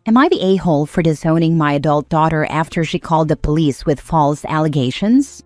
Am I the a-hole for disowning my adult daughter after she called the police with false allegations?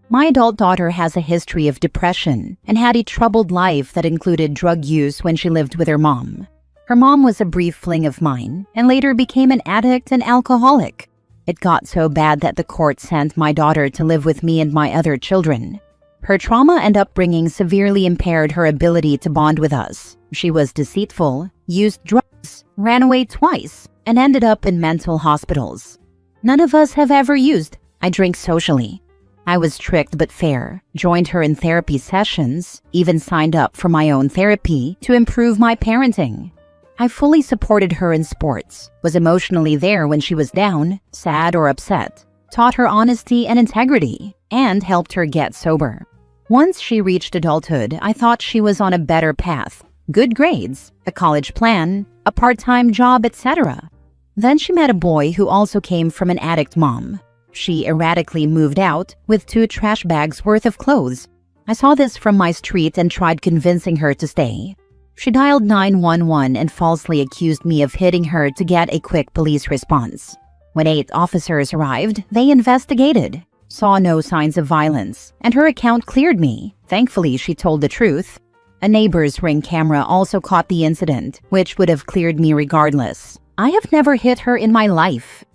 My adult daughter has a history of depression and had a troubled life that included drug use when she lived with her mom. Her mom was a brief fling of mine and later became an addict and alcoholic. It got so bad that the court sent my daughter to live with me and my other children. Her trauma and upbringing severely impaired her ability to bond with us. She was deceitful, used drugs, ran away twice, and ended up in mental hospitals. None of us have ever used. I drink socially. I was strict but fair, joined her in therapy sessions, even signed up for my own therapy to improve my parenting. I fully supported her in sports, was emotionally there when she was down, sad, or upset, taught her honesty and integrity, and helped her get sober. Once she reached adulthood, I thought she was on a better path. Good grades, a college plan, a part-time job, etc. Then she met a boy who also came from an addict mom. She erratically moved out with 2 trash bags worth of clothes. I saw this from my street and tried convincing her to stay. She dialed 911 and falsely accused me of hitting her to get a quick police response. When 8 officers arrived, they investigated, saw no signs of violence, and her account cleared me. Thankfully, she told the truth. A neighbor's Ring camera also caught the incident, which would have cleared me regardless. I have never hit her in my life.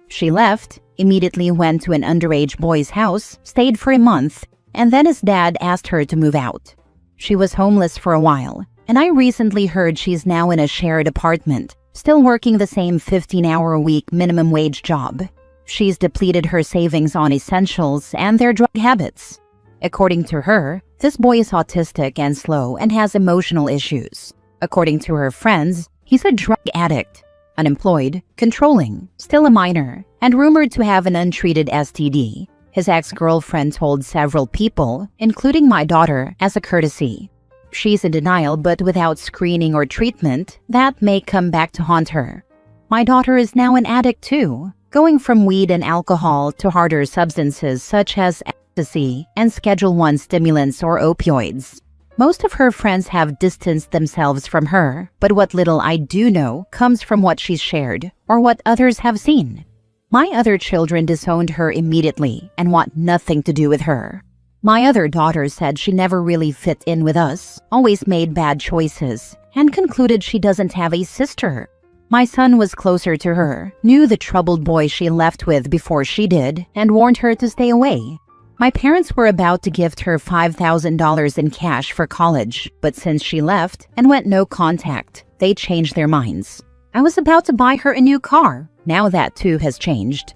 She left, immediately went to an underage boy's house, stayed for a month, and then his dad asked her to move out. She was homeless for a while, and I recently heard she's now in a shared apartment, still working the same 15-hour-a-week minimum wage job. She's depleted her savings on essentials and their drug habits. According to her, this boy is autistic and slow and has emotional issues. According to her friends, he's a drug addict, unemployed, controlling, still a minor, and rumored to have an untreated STD. His ex-girlfriend told several people, including my daughter, as a courtesy. She's in denial, but without screening or treatment, that may come back to haunt her. My daughter is now an addict too, going from weed and alcohol to harder substances such as ecstasy and Schedule I stimulants or opioids. Most of her friends have distanced themselves from her, but what little I do know comes from what she's shared or what others have seen. My other children disowned her immediately and want nothing to do with her. My other daughter said she never really fit in with us, always made bad choices, and concluded she doesn't have a sister. My son was closer to her, knew the troubled boy she left with before she did, and warned her to stay away. My parents were about to gift her $5,000 in cash for college, but since she left and went no contact, they changed their minds. I was about to buy her a new car. Now that too has changed.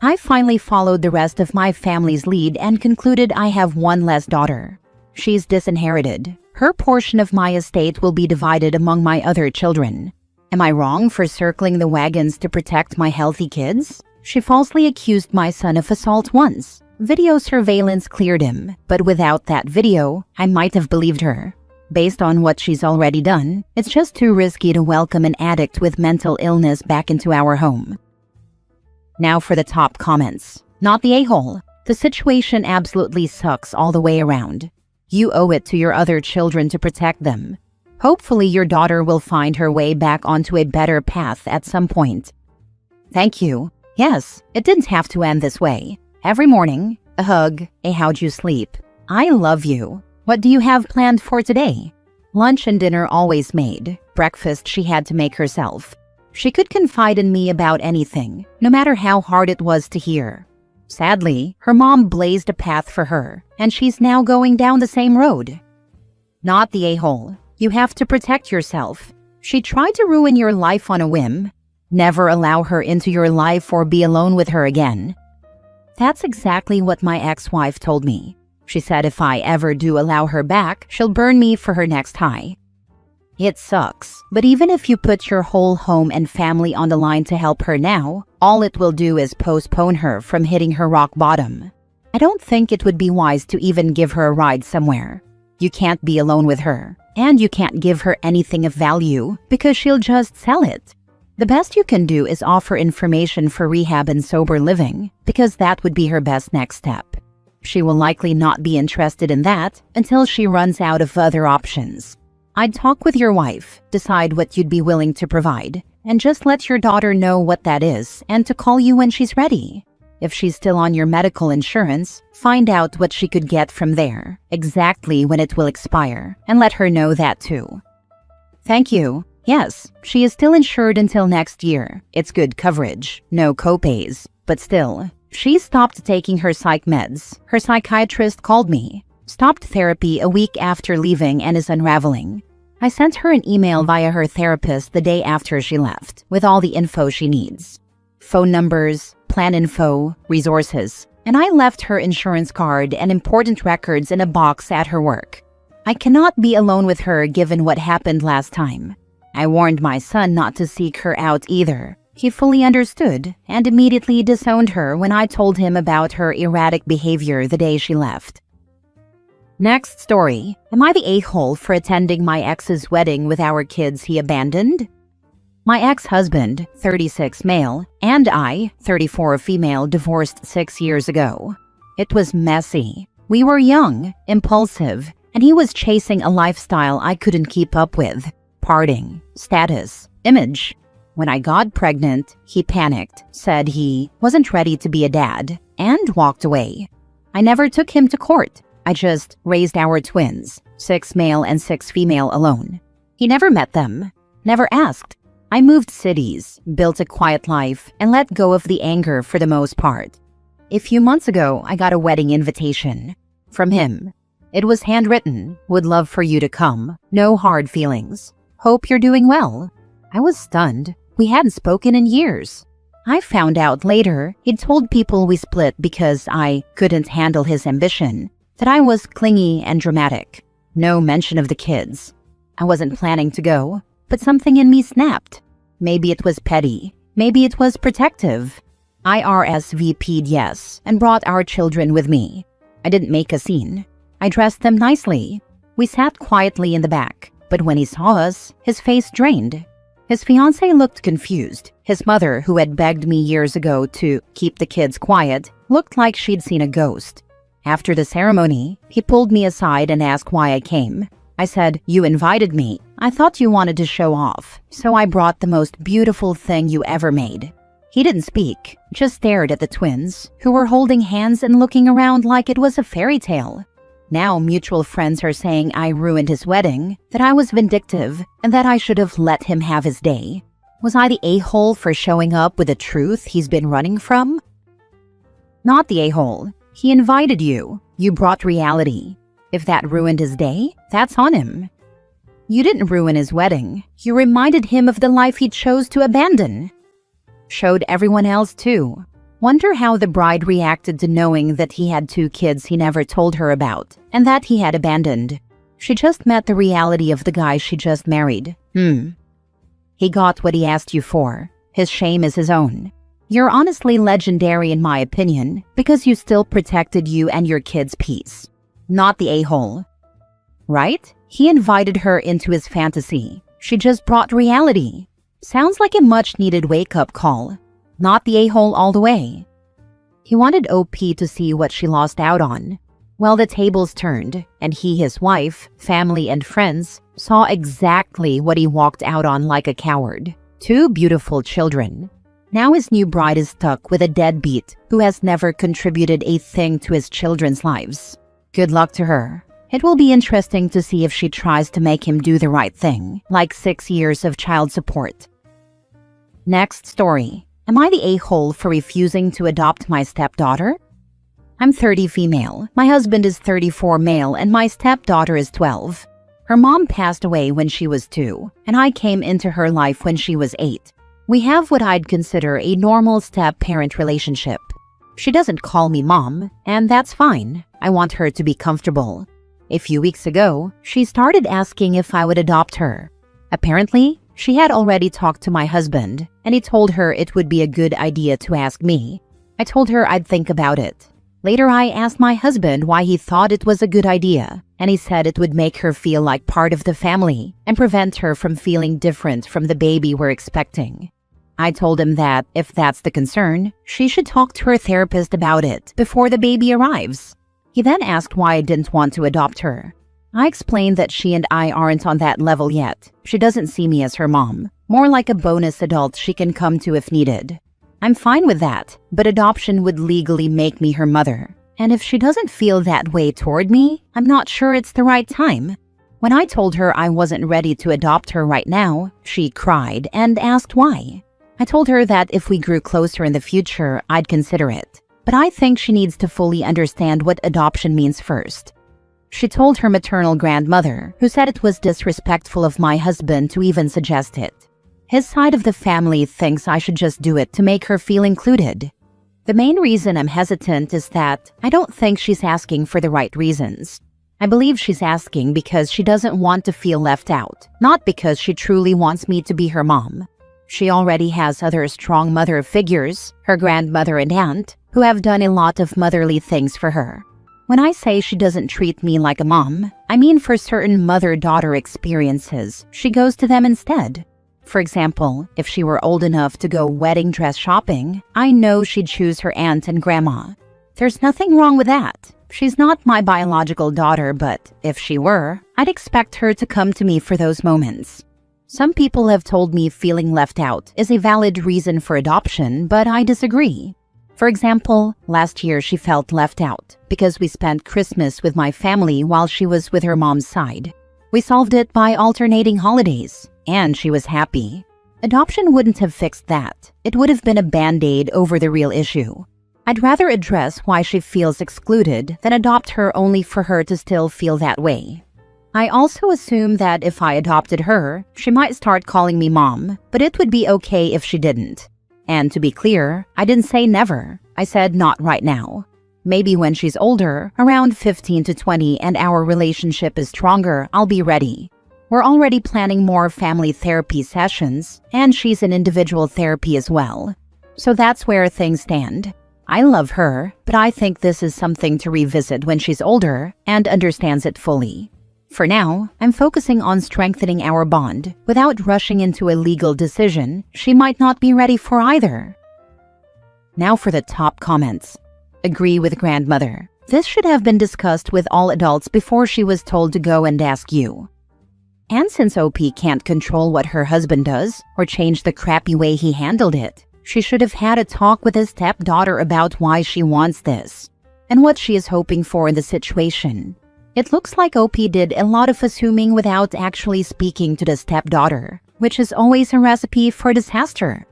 I finally followed the rest of my family's lead and concluded I have one less daughter. She's disinherited. Her portion of my estate will be divided among my other children. Am I wrong for circling the wagons to protect my healthy kids? She falsely accused my son of assault once. Video surveillance cleared him, but without that video, I might have believed her. Based on what she's already done, it's just too risky to welcome an addict with mental illness back into our home. Now for the top comments. Not the a-hole. The situation absolutely sucks all the way around. You owe it to your other children to protect them. Hopefully your daughter will find her way back onto a better path at some point. Thank you. Yes, it didn't have to end this way. Every morning, a hug, a how'd you sleep. I love you. What do you have planned for today? Lunch and dinner always made. Breakfast she had to make herself. She could confide in me about anything, no matter how hard it was to hear. Sadly, her mom blazed a path for her, and she's now going down the same road. Not the a-hole. You have to protect yourself. She tried to ruin your life on a whim. Never allow her into your life or be alone with her again. That's exactly what my ex-wife told me. She said if I ever do allow her back, she'll burn me for her next high. It sucks, but even if you put your whole home and family on the line to help her now, all it will do is postpone her from hitting her rock bottom. I don't think it would be wise to even give her a ride somewhere. You can't be alone with her, and you can't give her anything of value because she'll just sell it. The best you can do is offer information for rehab and sober living, because that would be her best next step. She will likely not be interested in that until she runs out of other options. I'd talk with your wife, decide what you'd be willing to provide, and just let your daughter know what that is and to call you when she's ready. If she's still on your medical insurance, find out what she could get from there, exactly when it will expire, and let her know that too. Thank you. Yes, she is still insured until next year. It's good coverage, no copays, but still. She stopped taking her psych meds. Her psychiatrist called me. Stopped therapy a week after leaving and is unraveling. I sent her an email via her therapist the day after she left, with all the info she needs. Phone numbers, plan info, resources, and I left her insurance card and important records in a box at her work. I cannot be alone with her given what happened last time. I warned my son not to seek her out either. He fully understood and immediately disowned her when I told him about her erratic behavior the day she left. Next story. Am I the a-hole for attending my ex's wedding with our kids he abandoned? My ex-husband, 36 male, and I, 34 female, divorced 6 years ago. It was messy. We were young, impulsive, and he was chasing a lifestyle I couldn't keep up with. Partying, status, image. When I got pregnant, he panicked, said he wasn't ready to be a dad, and walked away. I never took him to court. I just raised our twins, 6 male and 6 female alone. He never met them, never asked. I moved cities, built a quiet life, and let go of the anger for the most part. A few months ago, I got a wedding invitation from him. It was handwritten, would love for you to come, no hard feelings. Hope you're doing well. I was stunned. We hadn't spoken in years. I found out later he'd told people we split because I couldn't handle his ambition, that I was clingy and dramatic. No mention of the kids. I wasn't planning to go, but something in me snapped. Maybe it was petty. Maybe it was protective. I RSVP'd yes and brought our children with me. I didn't make a scene. I dressed them nicely. We sat quietly in the back, but when he saw us, his face drained. His fiancée looked confused. His mother, who had begged me years ago to keep the kids quiet, looked like she'd seen a ghost. After the ceremony, he pulled me aside and asked why I came. I said, "You invited me. I thought you wanted to show off, so I brought the most beautiful thing you ever made." He didn't speak, just stared at the twins, who were holding hands and looking around like it was a fairy tale. Now mutual friends are saying I ruined his wedding, that I was vindictive, and that I should have let him have his day. Was I the a-hole for showing up with the truth he's been running from? Not the a-hole. He invited you. You brought reality. If that ruined his day, that's on him. You didn't ruin his wedding. You reminded him of the life he chose to abandon. Showed everyone else too. Wonder how the bride reacted to knowing that he had 2 kids he never told her about, and that he had abandoned. She just met the reality of the guy she just married. He got what he asked you for. His shame is his own. You're honestly legendary in my opinion, because you still protected you and your kids' peace. Not the a-hole. Right? He invited her into his fantasy. She just brought reality. Sounds like a much-needed wake-up call. Not the a-hole all the way. He wanted OP to see what she lost out on. Well, the tables turned, and he, his wife, family, and friends saw exactly what he walked out on like a coward. 2 beautiful children. Now his new bride is stuck with a deadbeat who has never contributed a thing to his children's lives. Good luck to her. It will be interesting to see if she tries to make him do the right thing, like 6 years of child support. Next story. Am I the a-hole for refusing to adopt my stepdaughter? I'm 30 female. My husband is 34 male, and my stepdaughter is 12. Her mom passed away when she was 2, and I came into her life when she was 8. We have what I'd consider a normal step-parent relationship. She doesn't call me mom, and that's fine. I want her to be comfortable. A few weeks ago, she started asking if I would adopt her. Apparently, she had already talked to my husband, and he told her it would be a good idea to ask me. I told her I'd think about it. Later, I asked my husband why he thought it was a good idea, and he said it would make her feel like part of the family and prevent her from feeling different from the baby we're expecting. I told him that, if that's the concern, she should talk to her therapist about it before the baby arrives. He then asked why I didn't want to adopt her. I explained that she and I aren't on that level yet. She doesn't see me as her mom. More like a bonus adult she can come to if needed. I'm fine with that, but adoption would legally make me her mother. And if she doesn't feel that way toward me, I'm not sure it's the right time. When I told her I wasn't ready to adopt her right now, she cried and asked why. I told her that if we grew closer in the future, I'd consider it. But I think she needs to fully understand what adoption means first. She told her maternal grandmother, who said it was disrespectful of my husband to even suggest it. His side of the family thinks I should just do it to make her feel included. The main reason I'm hesitant is that I don't think she's asking for the right reasons. I believe she's asking because she doesn't want to feel left out, not because she truly wants me to be her mom. She already has other strong mother figures, her grandmother and aunt, who have done a lot of motherly things for her. When I say she doesn't treat me like a mom, I mean for certain mother-daughter experiences, she goes to them instead. For example, if she were old enough to go wedding dress shopping, I know she'd choose her aunt and grandma. There's nothing wrong with that. She's not my biological daughter, but if she were, I'd expect her to come to me for those moments. Some people have told me feeling left out is a valid reason for adoption, but I disagree. For example, last year she felt left out because we spent Christmas with my family while she was with her mom's side. We solved it by alternating holidays, and she was happy. Adoption wouldn't have fixed that. It would have been a band-aid over the real issue. I'd rather address why she feels excluded than adopt her only for her to still feel that way. I also assume that if I adopted her, she might start calling me mom, but it would be okay if she didn't. And to be clear, I didn't say never. I said not right now. Maybe when she's older, around 15 to 20, and our relationship is stronger, I'll be ready. We're already planning more family therapy sessions, and she's in individual therapy as well. So that's where things stand. I love her, but I think this is something to revisit when she's older and understands it fully. For now, I'm focusing on strengthening our bond without rushing into a legal decision she might not be ready for either. Now for the top comments. Agree with grandmother. This should have been discussed with all adults before she was told to go and ask you. And since OP can't control what her husband does or change the crappy way he handled it, she should have had a talk with his stepdaughter about why she wants this and what she is hoping for in the situation. It looks like OP did a lot of assuming without actually speaking to the stepdaughter, which is always a recipe for disaster.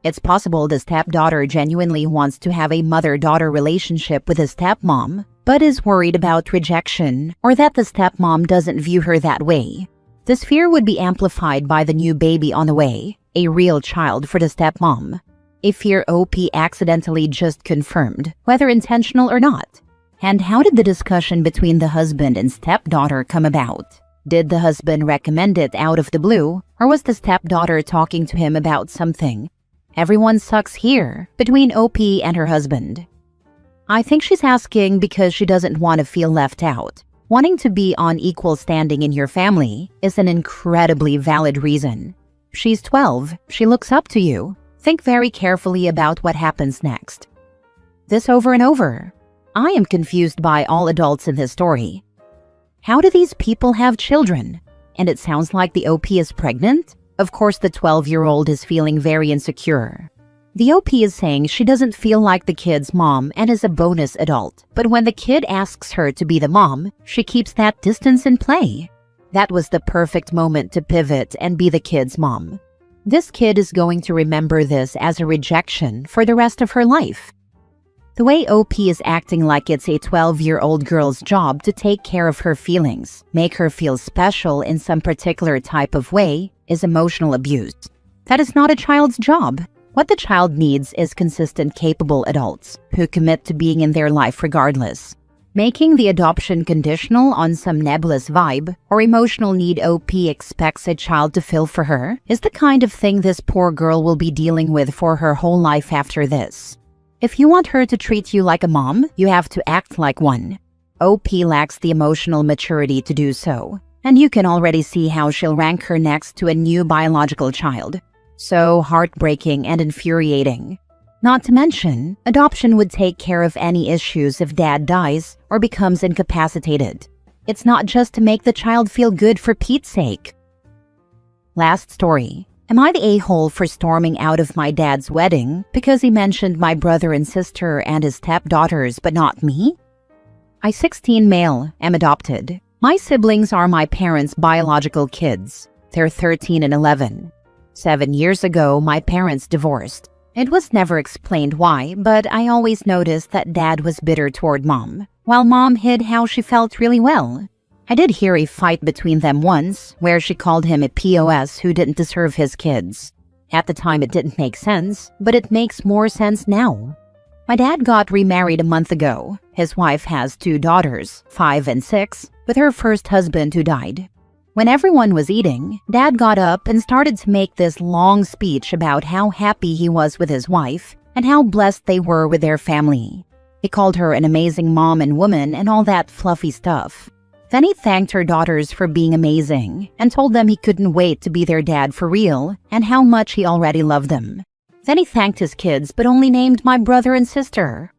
It's possible the stepdaughter genuinely wants to have a mother-daughter relationship with his stepmom, but is worried about rejection or that the stepmom doesn't view her that way. This fear would be amplified by the new baby on the way, a real child for the stepmom. A fear OP accidentally just confirmed, whether intentional or not. And how did the discussion between the husband and stepdaughter come about? Did the husband recommend it out of the blue, or was the stepdaughter talking to him about something? Everyone sucks here, between OP and her husband. I think she's asking because she doesn't want to feel left out. Wanting to be on equal standing in your family is an incredibly valid reason. She's 12, she looks up to you. Think very carefully about what happens next. This over and over. I am confused by all adults in this story. How do these people have children? And it sounds like the OP is pregnant? Of course, the 12-year-old is feeling very insecure. The OP is saying she doesn't feel like the kid's mom and is a bonus adult. But when the kid asks her to be the mom, she keeps that distance in play. That was the perfect moment to pivot and be the kid's mom. This kid is going to remember this as a rejection for the rest of her life. The way OP is acting like it's a 12-year-old girl's job to take care of her feelings, make her feel special in some particular type of way, is emotional abuse. That is not a child's job. What the child needs is consistent, capable adults who commit to being in their life regardless. Making the adoption conditional on some nebulous vibe or emotional need OP expects a child to fill for her is the kind of thing this poor girl will be dealing with for her whole life after this. If you want her to treat you like a mom, you have to act like one. OP lacks the emotional maturity to do so, and you can already see how she'll rank her next to a new biological child. So heartbreaking and infuriating. Not to mention, adoption would take care of any issues if dad dies or becomes incapacitated. It's not just to make the child feel good for Pete's sake. Last story. Am I the a-hole for storming out of my dad's wedding because he mentioned my brother and sister and his stepdaughters but not me? I, 16 male, am adopted. My siblings are my parents' biological kids. They're 13 and 11. 7 years ago, my parents divorced. It was never explained why, but I always noticed that Dad was bitter toward Mom, while Mom hid how she felt really well. I did hear a fight between them once, where she called him a POS who didn't deserve his kids. At the time it didn't make sense, but it makes more sense now. My dad got remarried a month ago. His wife has 2 daughters, 5 and 6, with her first husband who died. When everyone was eating, Dad got up and started to make this long speech about how happy he was with his wife and how blessed they were with their family. He called her an amazing mom and woman and all that fluffy stuff. Then he thanked her daughters for being amazing and told them he couldn't wait to be their dad for real and how much he already loved them. Then he thanked his kids but only named my brother and sister.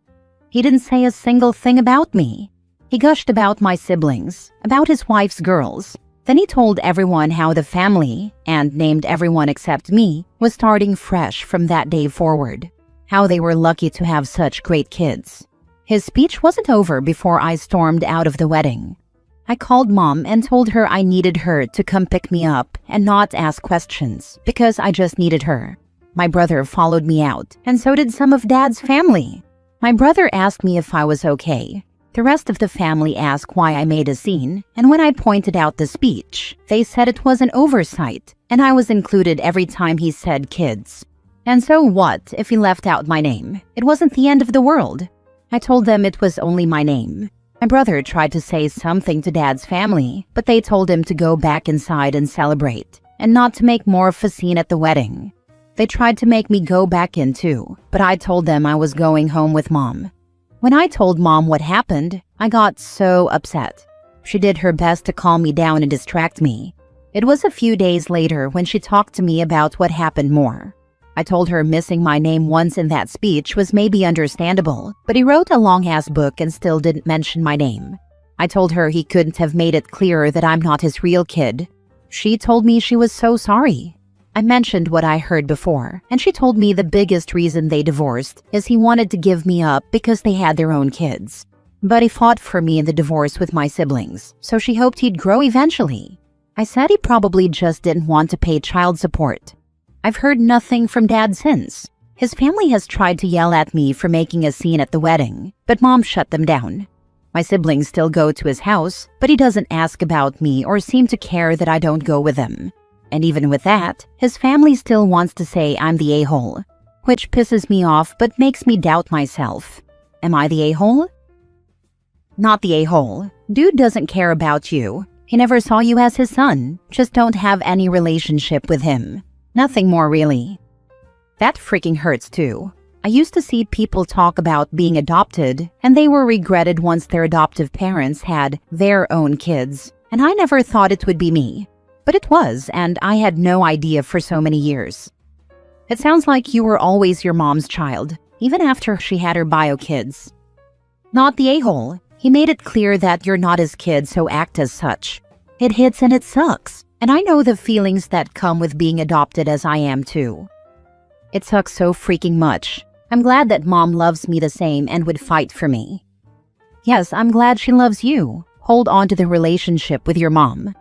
He didn't say a single thing about me. He gushed about my siblings, about his wife's girls. Then he told everyone how the family, and named everyone except me, was starting fresh from that day forward. How they were lucky to have such great kids. His speech wasn't over before I stormed out of the wedding. I called Mom and told her I needed her to come pick me up and not ask questions because I just needed her. My brother followed me out, and so did some of Dad's family. My brother asked me if I was okay. The rest of the family asked why I made a scene, and when I pointed out the speech, they said it was an oversight, and I was included every time he said kids. And so what if he left out my name? It wasn't the end of the world. I told them it was only my name. My brother tried to say something to Dad's family, but they told him to go back inside and celebrate, and not to make more of a scene at the wedding. They tried to make me go back in too, but I told them I was going home with Mom. When I told Mom what happened, I got so upset. She did her best to calm me down and distract me. It was a few days later when she talked to me about what happened more. I told her missing my name once in that speech was maybe understandable, but he wrote a long-ass book and still didn't mention my name. I told her he couldn't have made it clearer that I'm not his real kid. She told me she was so sorry. I mentioned what I heard before, and she told me the biggest reason they divorced is he wanted to give me up because they had their own kids. But he fought for me in the divorce with my siblings, so she hoped he'd grow eventually. I said he probably just didn't want to pay child support. I've heard nothing from Dad since. His family has tried to yell at me for making a scene at the wedding, but Mom shut them down. My siblings still go to his house, but he doesn't ask about me or seem to care that I don't go with him. And even with that, his family still wants to say I'm the a-hole, which pisses me off but makes me doubt myself. Am I the a-hole? Not the a-hole. Dude doesn't care about you. He never saw you as his son. Just don't have any relationship with him. Nothing more really. That freaking hurts too. I used to see people talk about being adopted, and they were regretted once their adoptive parents had their own kids, and I never thought it would be me. But it was, and I had no idea for so many years. It sounds like you were always your mom's child, even after she had her bio kids. Not the a-hole. He made it clear that you're not his kid, so act as such. It hits and it sucks. And I know the feelings that come with being adopted as I am too. It sucks so freaking much. I'm glad that Mom loves me the same and would fight for me. Yes, I'm glad she loves you. Hold on to the relationship with your mom.